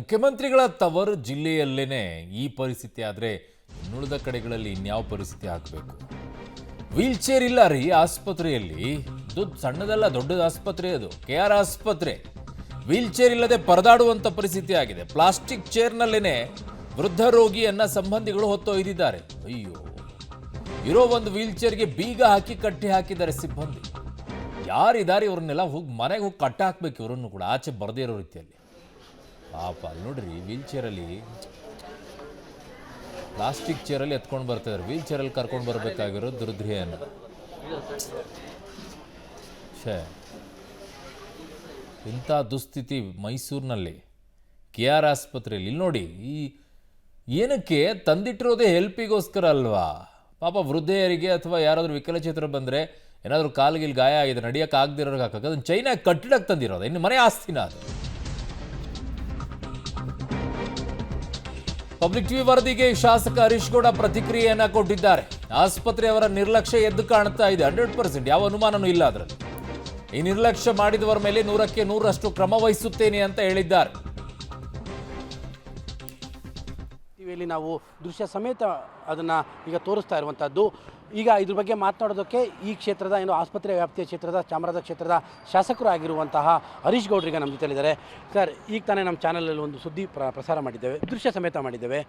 ಮುಖ್ಯಮಂತ್ರಿಗಳ ತವರು ಜಿಲ್ಲೆಯಲ್ಲೇನೆ ಈ ಪರಿಸ್ಥಿತಿ ಆದರೆ ಇನ್ನುಳಿದ ಕಡೆಗಳಲ್ಲಿ ಇನ್ಯಾವ ಪರಿಸ್ಥಿತಿ ಆಗಬೇಕು? ವೀಲ್ ಚೇರ್ ಇಲ್ಲ ರೀ ಆಸ್ಪತ್ರೆಯಲ್ಲಿ. ಇದು ಸಣ್ಣದಲ್ಲ, ದೊಡ್ಡದ ಆಸ್ಪತ್ರೆ ಅದು, KR ಆಸ್ಪತ್ರೆ. ವೀಲ್ ಚೇರ್ ಇಲ್ಲದೆ ಪರದಾಡುವಂಥ ಪರಿಸ್ಥಿತಿ ಆಗಿದೆ. ಪ್ಲಾಸ್ಟಿಕ್ ಚೇರ್ನಲ್ಲೇನೆ ವೃದ್ಧ ರೋಗಿಯನ್ನ ಸಂಬಂಧಿಗಳು ಹೊತ್ತೊಯ್ದಿದ್ದಾರೆ. ಅಯ್ಯೋ, ಇರೋ ಒಂದು ವೀಲ್ ಚೇರ್ಗೆ ಬೀಗ ಹಾಕಿ ಕಟ್ಟಿ ಹಾಕಿದ್ದಾರೆ ಸಿಬ್ಬಂದಿ. ಯಾರಿದ್ದಾರೆ ಇವ್ರನ್ನೆಲ್ಲ ಹೋಗಿ ಮನೆಗೆ ಹೋಗಿ ಕಟ್ಟ ಹಾಕ್ಬೇಕು, ಇವರನ್ನು ಕೂಡ ಆಚೆ ಬರದೇ ಇರೋ ರೀತಿಯಲ್ಲಿ. ಪಾಪ ಅಲ್ಲಿ ನೋಡ್ರಿ, ವೀಲ್ ಚೇರಲ್ಲಿ, ಪ್ಲಾಸ್ಟಿಕ್ ಚೇರಲ್ಲಿ ಎತ್ಕೊಂಡು ಬರ್ತಿದ್ದಾರೆ, ವೀಲ್ ಚೇರಲ್ಲಿ ಕರ್ಕೊಂಡು ಬರಬೇಕಾಗಿರೋ ದುರ್ದ್ರಿಯನ್ನು. ಇಂಥ ದುಸ್ಥಿತಿ ಮೈಸೂರಿನಲ್ಲಿ KR ಆಸ್ಪತ್ರೆಯಲ್ಲಿ. ಇಲ್ಲಿ ನೋಡಿ, ಈ ಏನಕ್ಕೆ ತಂದಿಟ್ಟಿರೋದೇ ಹೆಲ್ಪಿಗೋಸ್ಕರ ಅಲ್ವಾ? ಪಾಪ ವೃದ್ಧೆಯರಿಗೆ ಅಥವಾ ಯಾರಾದರೂ ವಿಕಲಚೇತರು ಬಂದರೆ ಏನಾದರೂ ಕಾಲಿಗೆ ಗಾಯ ಆಗಿದೆ, ನಡೆಯೋಕೆ ಆಗದಿರೋರಿಗೆ ಹಾಕಕ್ಕೆ ಅದನ್ನು ಚೈನಾಗಿ ಕಟ್ಟಿಡಕ್ಕೆ ತಂದಿರೋದು. ಇನ್ನು ಮನೆ ಆಸ್ತಿನ ಅದು. ಪಬ್ಲಿಕ್ ಟಿವಿ ವರದಿಗೆ ಶಾಸಕ ಹರೀಶ್ ಗೌಡ ಪ್ರತಿಕ್ರಿಯೆಯನ್ನ ಕೊಟ್ಟಿದ್ದಾರೆ. ಆಸ್ಪತ್ರೆಯವರ ನಿರ್ಲಕ್ಷ್ಯ ಎದ್ದು ಕಾಣ್ತಾ ಇದೆ 100%, ಯಾವ ಅನುಮಾನನೂ ಇಲ್ಲ ಅದರಲ್ಲಿ. ಈ ನಿರ್ಲಕ್ಷ್ಯ ಮಾಡಿದವರ ಮೇಲೆ 100ಕ್ಕೆ 100ರಷ್ಟು ಕ್ರಮ ವಹಿಸುತ್ತೇನೆ ಅಂತ ಹೇಳಿದ್ದಾರೆ. ಟಿವಿಯಲ್ಲಿ ನಾವು ದೃಶ್ಯ ಸಮೇತ ಅದನ್ನು ಈಗ ತೋರಿಸ್ತಾ ಇರುವಂಥದ್ದು. ಈಗ ಇದ್ರ ಬಗ್ಗೆ ಮಾತನಾಡೋದಕ್ಕೆ ಈ ಕ್ಷೇತ್ರದ ಆಸ್ಪತ್ರೆ ವ್ಯಾಪ್ತಿಯ ಕ್ಷೇತ್ರದ ಚಾಮರಾಜ ಕ್ಷೇತ್ರದ ಶಾಸಕರು ಆಗಿರುವಂತಹ ಹರೀಶ್ ಗೌಡ್ರಿಗೆ ನಮ್ಮ ಜೊತೆಲಿದ್ದಾರೆ. ಸರ್, ಈಗ ತಾನೇ ನಮ್ಮ ಚಾನಲಲ್ಲಿ ಒಂದು ಸುದ್ದಿ ಪ್ರಸಾರ ಮಾಡಿದ್ದೇವೆ, ದೃಶ್ಯ ಸಮೇತ ಮಾಡಿದ್ದೇವೆ.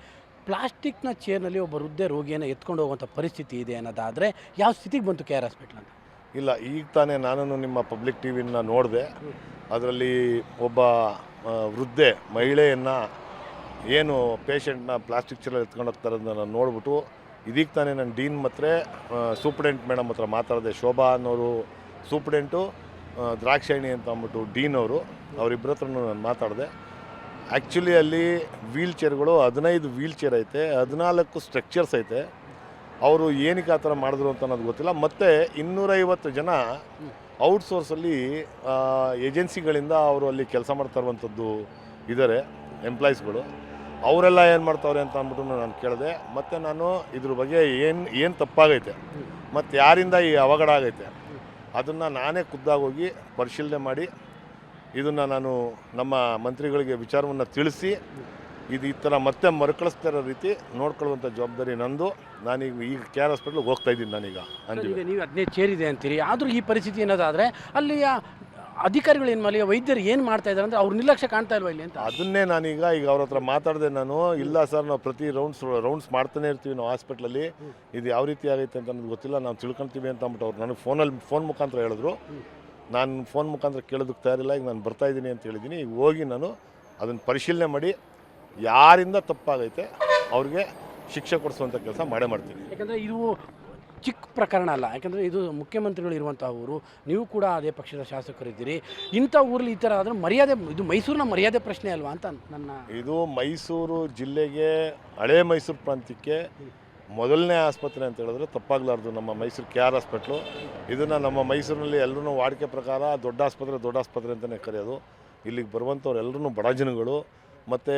ಪ್ಲಾಸ್ಟಿಕ್ನ ಚೇರ್ನಲ್ಲಿ ಒಬ್ಬ ವೃದ್ಧ ರೋಗಿಯನ್ನು ಎತ್ಕೊಂಡು ಹೋಗುವಂಥ ಪರಿಸ್ಥಿತಿ ಇದೆ ಅನ್ನೋದಾದರೆ ಯಾವ ಸ್ಥಿತಿಗೆ ಬಂತು KR ಹಾಸ್ಪಿಟ್ಲ್ ಅಂತ? ಇಲ್ಲ, ಈಗ ತಾನೇ ನಾನು ನಿಮ್ಮ ಪಬ್ಲಿಕ್ ಟಿವಿನ ನೋಡಿದೆ. ಅದರಲ್ಲಿ ಒಬ್ಬ ವೃದ್ಧೆ ಮಹಿಳೆಯನ್ನು ಏನು ಪೇಷಂಟ್ನ ಪ್ಲಾಸ್ಟಿಕ್ ಚೇರಲ್ಲಿ ಎತ್ಕೊಂಡು ಹೋಗ್ತಾರದನ್ನ ನಾನು ನೋಡ್ಬಿಟ್ಟು ಇದೀಗ ತಾನೇ ನಾನು ಡೀನ್ ಮತ್ತು ಸೂಪ್ರೆಂಟ್ ಮೇಡಮ್ ಹತ್ರ ಮಾತಾಡಿದೆ. ಶೋಭಾ ಅನ್ನೋರು ಸೂಪ್ರೆಂಟು, ದ್ರಾಕ್ಷಾಯಿಣಿ ಅಂತ ಅಂದ್ಬಿಟ್ಟು ಡೀನ್ ಅವರು, ಅವರಿಬ್ಬರ ಹತ್ರನೂ ನಾನು ಮಾತಾಡಿದೆ. ಆ್ಯಕ್ಚುಲಿ ಅಲ್ಲಿ ವೀಲ್ ಚೇರ್ಗಳು 15 ವೀಲ್ ಚೇರ್ ಐತೆ, 14 ಸ್ಟ್ರಕ್ಚರ್ಸ್ ಐತೆ. ಅವರು ಏನಕ್ಕೆ ಆ ಥರ ಮಾಡಿದ್ರು ಅಂತ ಅನ್ನೋದು ಗೊತ್ತಿಲ್ಲ. ಮತ್ತು 250 ಜನ ಔಟ್ಸೋರ್ಸಲ್ಲಿ ಏಜೆನ್ಸಿಗಳಿಂದ ಅವರು ಅಲ್ಲಿ ಕೆಲಸ ಮಾಡ್ತಾ ಇರುವಂಥದ್ದು ಇದ್ದಾರೆ, ಎಂಪ್ಲಾಯೀಸ್ಗಳು. ಅವರೆಲ್ಲ ಏನು ಮಾಡ್ತಾವ್ರೆ ಅಂತ ಅಂದ್ಬಿಟ್ಟು ನಾನು ಕೇಳಿದೆ. ಮತ್ತು ನಾನು ಇದ್ರ ಬಗ್ಗೆ ಏನು ತಪ್ಪಾಗೈತೆ ಮತ್ತು ಯಾರಿಂದ ಈ ಅವಘಡ ಆಗೈತೆ ಅದನ್ನು ನಾನೇ ಖುದ್ದಾಗೋಗಿ ಪರಿಶೀಲನೆ ಮಾಡಿ ಇದನ್ನು ನಾನು ನಮ್ಮ ಮಂತ್ರಿಗಳಿಗೆ ವಿಚಾರವನ್ನು ತಿಳಿಸಿ ಇದು ಈ ಥರ ಮತ್ತೆ ಮರುಕಳಿಸ್ತಾ ಇರೋ ರೀತಿ ನೋಡ್ಕೊಳ್ಳುವಂಥ ಜವಾಬ್ದಾರಿ ನಂದು. ಈಗ KR ಹಾಸ್ಪಿಟ್ಲಿಗೆ ಹೋಗ್ತಾ ಇದ್ದೀನಿ ನಾನೀಗ. ನೀವು 15 ಚೇರ್ ಇದೆ ಅಂತೀರಿ, ಆದರೂ ಈ ಪರಿಸ್ಥಿತಿ ಏನಾದಾದರೆ ಅಲ್ಲಿಯ ಅಧಿಕಾರಿಗಳು ಏನು ಮಾಡಲಿ, ವೈದ್ಯರು ಏನು ಮಾಡ್ತಾ ಇದ್ದಾರೆ ಅಂದರೆ ಅವ್ರ ನಿರ್ಲಕ್ಷ್ಯ ಕಾಣ್ತಾ ಇಲ್ವಾ ಇಲ್ಲಿ ಅಂತ? ಅದನ್ನೇ ನಾನೀಗ ಅವ್ರ ಹತ್ರ ಮಾತಾಡಿದೆ ನಾನು. ಇಲ್ಲ ಸರ್, ನಾವು ಪ್ರತಿ ರೌಂಡ್ಸ್ ಮಾಡ್ತಾನೆ ಇರ್ತೀವಿ ನಾವು ಹಾಸ್ಪಿಟ್ಲಲ್ಲಿ, ಇದು ಯಾವ ರೀತಿ ಆಗೈತೆ ಅಂತ ನನಗೆ ಗೊತ್ತಿಲ್ಲ, ನಾವು ತಿಳ್ಕೊಳ್ತೀವಿ ಅಂತ ಅಂದ್ಬಿಟ್ಟು ಅವ್ರು ನನಗೆ ಫೋನ್ ಮುಖಾಂತರ ಹೇಳಿದ್ರು. ನಾನು ಫೋನ್ ಮುಖಾಂತರ ಕೇಳೋದಕ್ಕೆ ತಯಾರಿಲ್ಲ, ಈಗ ನಾನು ಬರ್ತಾಯಿದ್ದೀನಿ ಅಂತ ಹೇಳಿದ್ದೀನಿ. ಈಗ ಹೋಗಿ ನಾನು ಅದನ್ನು ಪರಿಶೀಲನೆ ಮಾಡಿ ಯಾರಿಂದ ತಪ್ಪಾಗೈತೆ ಅವ್ರಿಗೆ ಶಿಕ್ಷೆ ಕೊಡಿಸುವಂಥ ಕೆಲಸ ಮಾಡೇ ಮಾಡ್ತೀನಿ. ಯಾಕಂದರೆ ಇದು ಚಿಕ್ಕ ಪ್ರಕರಣ ಅಲ್ಲ, ಯಾಕಂದರೆ ಇದು ಮುಖ್ಯಮಂತ್ರಿಗಳು ಇರುವಂಥ ಊರು, ನೀವು ಕೂಡ ಅದೇ ಪಕ್ಷದ ಶಾಸಕರಿದ್ದೀರಿ. ಇಂಥ ಊರಲ್ಲಿ ಈ ಥರ ಆದರೆ ಮರ್ಯಾದೆ, ಇದು ಮೈಸೂರಿನ ಮರ್ಯಾದೆ ಪ್ರಶ್ನೆ ಅಲ್ವಾ ಅಂತ ನನ್ನ. ಇದು ಮೈಸೂರು ಜಿಲ್ಲೆಗೆ, ಹಳೇ ಮೈಸೂರು ಪ್ರಾಂತ್ಯಕ್ಕೆ ಮೊದಲನೇ ಆಸ್ಪತ್ರೆ ಅಂತ ಹೇಳಿದ್ರೆ ತಪ್ಪಾಗಲಾರ್ದು ನಮ್ಮ ಮೈಸೂರು KR ಹಾಸ್ಪಿಟ್ಲು. ಇದನ್ನು ನಮ್ಮ ಮೈಸೂರಿನಲ್ಲಿ ಎಲ್ಲರೂ ವಾಡಿಕೆ ಪ್ರಕಾರ ದೊಡ್ಡ ಆಸ್ಪತ್ರೆ ಅಂತಲೇ ಕರೆಯೋದು. ಇಲ್ಲಿಗೆ ಬರುವಂಥವ್ರು ಎಲ್ಲರೂ ಬಡ ಜನಗಳು. ಮತ್ತು